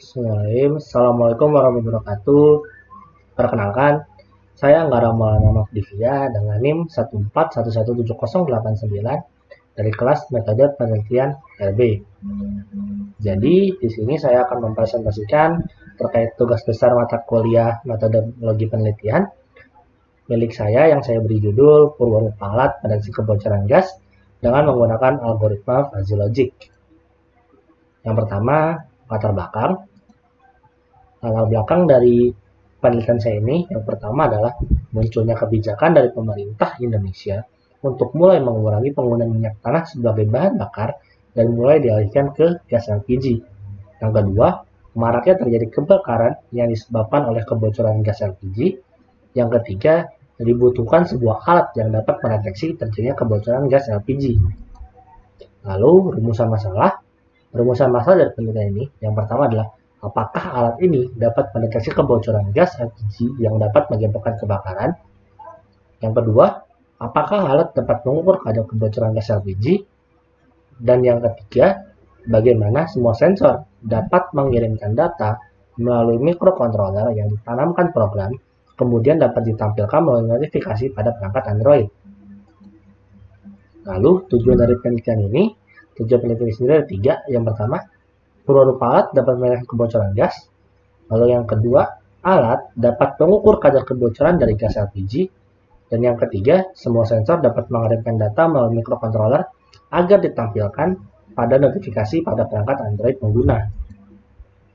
Assalamualaikum warahmatullahi wabarakatuh. Perkenalkan, saya Anggara Maulana Mafdivia dengan NIM 141170899 dari kelas Metode Penelitian LB. Jadi, di sini saya akan mempresentasikan terkait tugas besar mata kuliah Metodologi Penelitian milik saya yang saya beri judul Purwarupa Alat Pendeteksi Kebocoran Gas dengan menggunakan algoritma fuzzy logic. Yang pertama, latar belakang. Latar belakang dari penelitian saya ini yang pertama adalah munculnya kebijakan dari pemerintah Indonesia untuk mulai mengurangi penggunaan minyak tanah sebagai bahan bakar dan mulai dialihkan ke gas LPG. Yang kedua, maraknya terjadi kebakaran yang disebabkan oleh kebocoran gas LPG. Yang ketiga, dibutuhkan sebuah alat yang dapat mendeteksi terjadinya kebocoran gas LPG. Lalu, rumusan masalah dari penelitian ini yang pertama adalah apakah alat ini dapat mendeteksi kebocoran gas LPG yang dapat menyebabkan kebakaran. Yang kedua, apakah alat dapat mengukur kadar kebocoran gas LPG. Dan yang ketiga, bagaimana semua sensor dapat mengirimkan data melalui microcontroller yang ditanamkan program, kemudian dapat ditampilkan melalui notifikasi pada perangkat Android. Lalu, tujuan penelitian sendiri ada 3. Yang pertama, Purwarupa alat dapat mendeteksi kebocoran gas. Lalu yang kedua, alat dapat mengukur kadar kebocoran dari gas LPG. Dan yang ketiga, semua sensor dapat mengirimkan data melalui microcontroller agar ditampilkan pada notifikasi pada perangkat Android pengguna.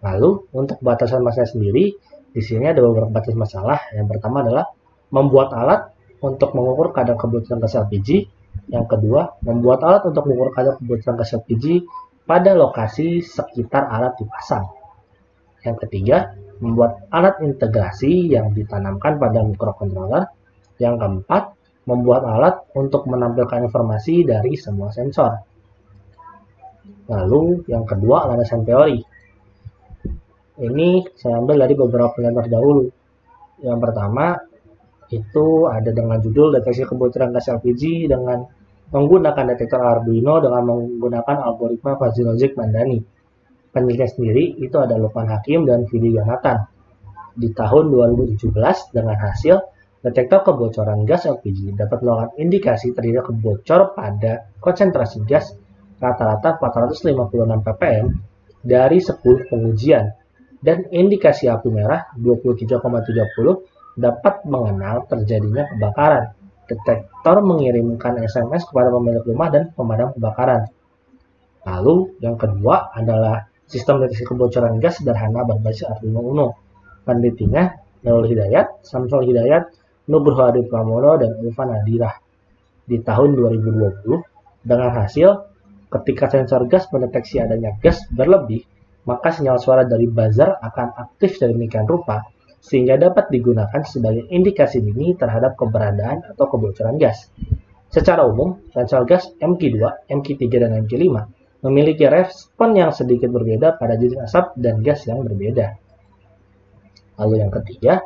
Lalu, untuk batasan masalah sendiri, di sini ada beberapa batas masalah. Yang pertama adalah membuat alat untuk mengukur kadar kebocoran gas LPG. Yang kedua, membuat alat untuk mengukur kadar kebocoran gas LPG pada lokasi sekitar alat dipasang. Yang ketiga, membuat alat integrasi yang ditanamkan pada microcontroller. Yang keempat, membuat alat untuk menampilkan informasi dari semua sensor. Lalu, yang kedua, landasan teori. Ini saya ambil dari beberapa penelitian terdahulu. Yang pertama, itu ada dengan judul deteksi kebocoran gas LPG dengan menggunakan detektor Arduino dengan menggunakan algoritma fuzzy logic Mandani. Penelitian sendiri itu ada Lukman Hakim dan Vidi Yonatan di tahun 2017 dengan hasil detektor kebocoran gas LPG dapat melakukan indikasi terjadinya kebocor pada konsentrasi gas rata-rata 456 ppm dari 10 pengujian dan indikasi api merah 23,30 dapat mengenal terjadinya kebakaran. Detektor mengirimkan SMS kepada pemilik rumah dan pemadam kebakaran. Lalu, yang kedua adalah sistem deteksi kebocoran gas sederhana berbasis Arduino Uno. Penelitinya Nurul Hidayat, Samsul Hidayat, Nugroho Hadi Pramono, dan Irfan Nadirah di tahun 2020 dengan hasil ketika sensor gas mendeteksi adanya gas berlebih, maka sinyal suara dari buzzer akan aktif sedemikian rupa sehingga dapat digunakan sebagai indikasi dini terhadap keberadaan atau kebocoran gas. Secara umum, sensor gas MQ2, MQ3, dan MQ5 memiliki respon yang sedikit berbeda pada jenis asap dan gas yang berbeda. Lalu yang ketiga,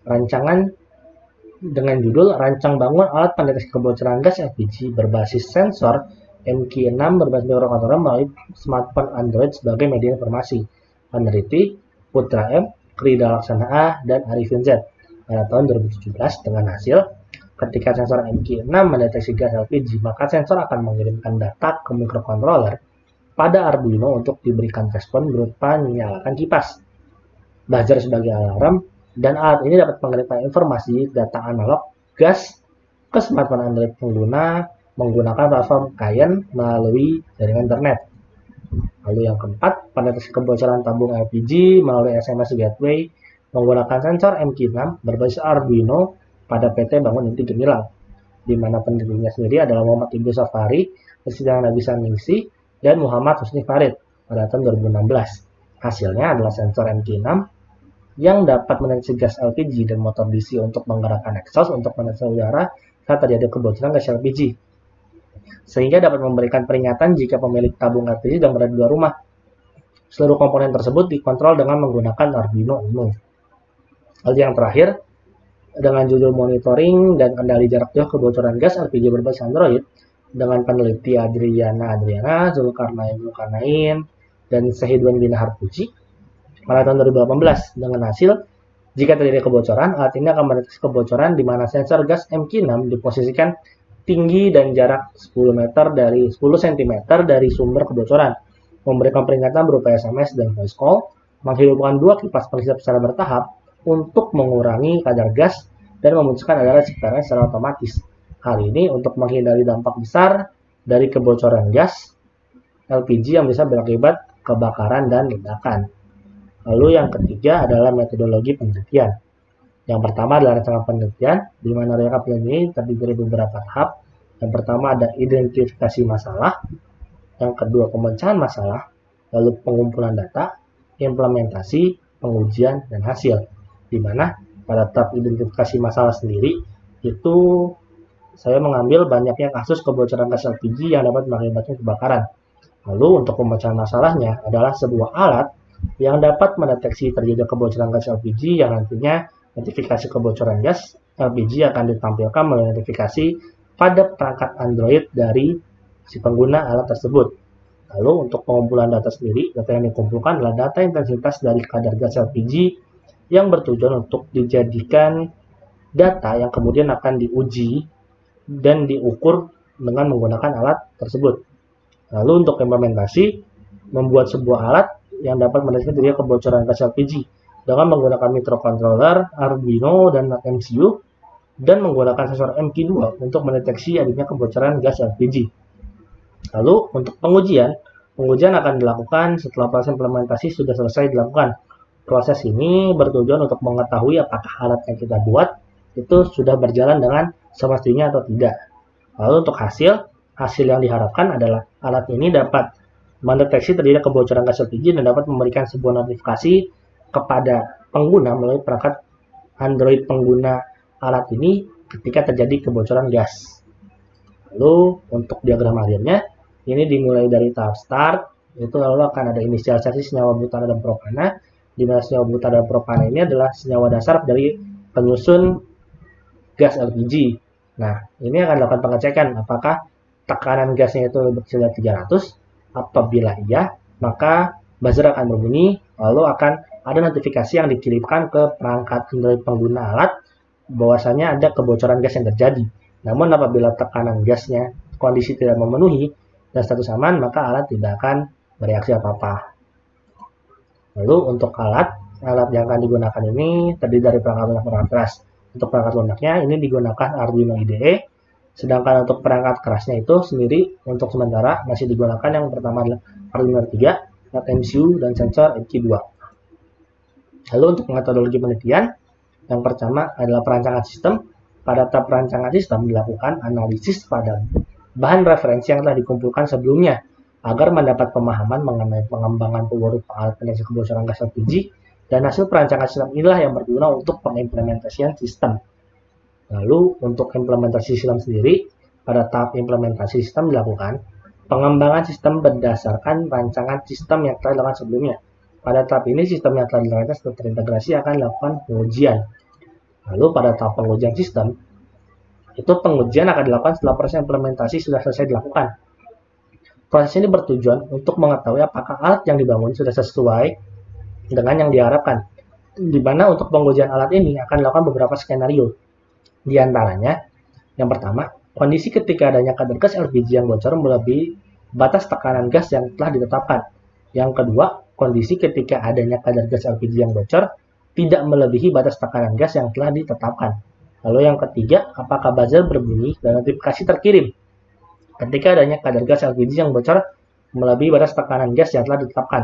rancangan dengan judul Rancang Bangun Alat Pendeteksi Kebocoran Gas LPG berbasis sensor MQ6 berbasis microcontroller melalui smartphone Android sebagai media informasi. Peneliti Putra M, Krida Laksana A, dan Arifin Z pada tahun 2017 dengan hasil ketika sensor MQ6 mendeteksi gas LPG, maka sensor akan mengirimkan data ke microcontroller pada Arduino untuk diberikan respon berupa menyalakan kipas, buzzer sebagai alarm, dan alat ini dapat mengirimkan informasi data analog gas ke smartphone Android pengguna menggunakan platform Cayenne melalui jaringan internet. Lalu yang keempat, pendeteksi kebocoran tabung LPG melalui SMS gateway menggunakan sensor MQ6 berbasis Arduino pada PT Bangun Inti Gemilang, di mana penelitinya sendiri adalah Muhammad Ibnu Safari, Presiden Nabisa Ningsih, dan Muhammad Husni Farid pada tahun 2016. Hasilnya adalah sensor MQ6 yang dapat mendeteksi gas LPG dan motor DC untuk menggerakkan exhaust untuk mendeteksi udara saat terjadi kebocoran gas LPG, sehingga dapat memberikan peringatan jika pemilik tabung LPG sedang berada di luar rumah. Seluruh komponen tersebut dikontrol dengan menggunakan Arduino Uno. Lalu yang terakhir, dengan judul Monitoring dan Kendali Jarak Jauh Kebocoran Gas LPG berbasis Android dengan peneliti Adriana, Zulkarnain, dan Sehidwan bin Harpuji. pada tahun 2018 dengan hasil jika terjadi kebocoran, alat ini akan mendeteksi kebocoran di mana sensor gas MQ6 diposisikan tinggi dan jarak 10 cm dari sumber kebocoran, memberikan peringatan berupa SMS dan voice call, menghidupkan 2 kipas penghisap secara bertahap untuk mengurangi kadar gas dan memutuskan alarm sekitarnya secara otomatis. Hal ini untuk menghindari dampak besar dari kebocoran gas LPG yang bisa berakibat kebakaran dan ledakan. Lalu yang ketiga adalah metodologi penelitian. Yang pertama adalah rancangan penelitian, di mana rancangan penelitian ini terdiri dari beberapa tahap. Yang pertama ada identifikasi masalah, yang kedua pemecahan masalah, lalu pengumpulan data, implementasi, pengujian, dan hasil. Di mana pada tahap identifikasi masalah sendiri, itu saya mengambil banyaknya kasus kebocoran gas LPG yang dapat mengakibatkan kebakaran. Lalu untuk pemecahan masalahnya adalah sebuah alat yang dapat mendeteksi terjadi kebocoran gas LPG yang nantinya notifikasi kebocoran gas LPG akan ditampilkan melalui notifikasi pada perangkat Android dari si pengguna alat tersebut. Lalu untuk pengumpulan data sendiri, data yang dikumpulkan adalah data intensitas dari kadar gas LPG yang bertujuan untuk dijadikan data yang kemudian akan diuji dan diukur dengan menggunakan alat tersebut. Lalu untuk implementasi, membuat sebuah alat yang dapat mendeteksi terjadi kebocoran gas LPG dengan menggunakan microcontroller, Arduino, dan MCU, dan menggunakan sensor MQ2 untuk mendeteksi adanya kebocoran gas LPG. Lalu untuk pengujian akan dilakukan setelah proses implementasi sudah selesai dilakukan. Proses ini bertujuan untuk mengetahui apakah alat yang kita buat itu sudah berjalan dengan semestinya atau tidak. Lalu untuk hasil yang diharapkan adalah alat ini dapat mendeteksi terjadi kebocoran gas LPG dan dapat memberikan sebuah notifikasi kepada pengguna melalui perangkat Android pengguna alat ini ketika terjadi kebocoran gas. Lalu untuk diagram akhirnya, ini dimulai dari tahap start, itu lalu akan ada inisialisasi senyawa butana dan propana, di mana senyawa butana dan propana ini adalah senyawa dasar dari penyusun gas LPG. Nah, ini akan dilakukan pengecekan apakah tekanan gasnya itu lebih kecil dari 300. Apabila iya, maka buzzer akan berbunyi, lalu akan ada notifikasi yang dikirimkan ke perangkat Android pengguna alat bahwasanya ada kebocoran gas yang terjadi. Namun apabila tekanan gasnya kondisi tidak memenuhi dan status aman, maka alat tidak akan bereaksi apa-apa. Lalu untuk alat yang akan digunakan ini terdiri dari perangkat lunak perangkat keras. Untuk perangkat lunaknya ini digunakan Arduino IDE. Sedangkan untuk perangkat kerasnya itu sendiri untuk sementara masih digunakan yang pertama adalah Arduino 3, MCU, dan sensor MQ2. Lalu untuk metodologi penelitian, yang pertama adalah perancangan sistem. Pada tahap perancangan sistem dilakukan analisis pada bahan referensi yang telah dikumpulkan sebelumnya agar mendapat pemahaman mengenai pengembangan beberapa alat pendeteksi kebocoran gas LPG, dan hasil perancangan sistem inilah yang berguna untuk pengimplementasian sistem. Lalu untuk implementasi sistem sendiri, pada tahap implementasi sistem dilakukan pengembangan sistem berdasarkan rancangan sistem yang telah dilakukan sebelumnya. Pada tahap ini sistem yang telah dilakukan setelah terintegrasi akan dilakukan pengujian. Lalu pada tahap pengujian sistem, itu pengujian akan dilakukan setelah proses implementasi sudah selesai dilakukan. Proses ini bertujuan untuk mengetahui apakah alat yang dibangun sudah sesuai dengan yang diharapkan. Di mana untuk pengujian alat ini akan dilakukan beberapa skenario. Di antaranya, yang pertama, kondisi ketika adanya kadar gas LPG yang bocor melebihi batas tekanan gas yang telah ditetapkan. Yang kedua, kondisi ketika adanya kadar gas LPG yang bocor tidak melebihi batas tekanan gas yang telah ditetapkan. Lalu yang ketiga, apakah buzzer berbunyi dan notifikasi terkirim ketika adanya kadar gas LPG yang bocor melebihi batas tekanan gas yang telah ditetapkan.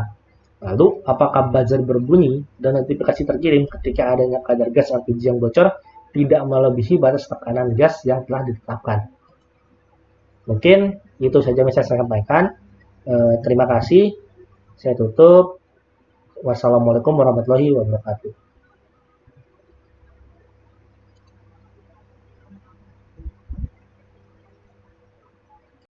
Lalu, apakah buzzer berbunyi dan notifikasi terkirim ketika adanya kadar gas LPG yang bocor tidak melebihi batas tekanan gas yang telah ditetapkan. Mungkin itu saja yang saya sampaikan. Terima kasih. Saya tutup. Wassalamualaikum warahmatullahi wabarakatuh.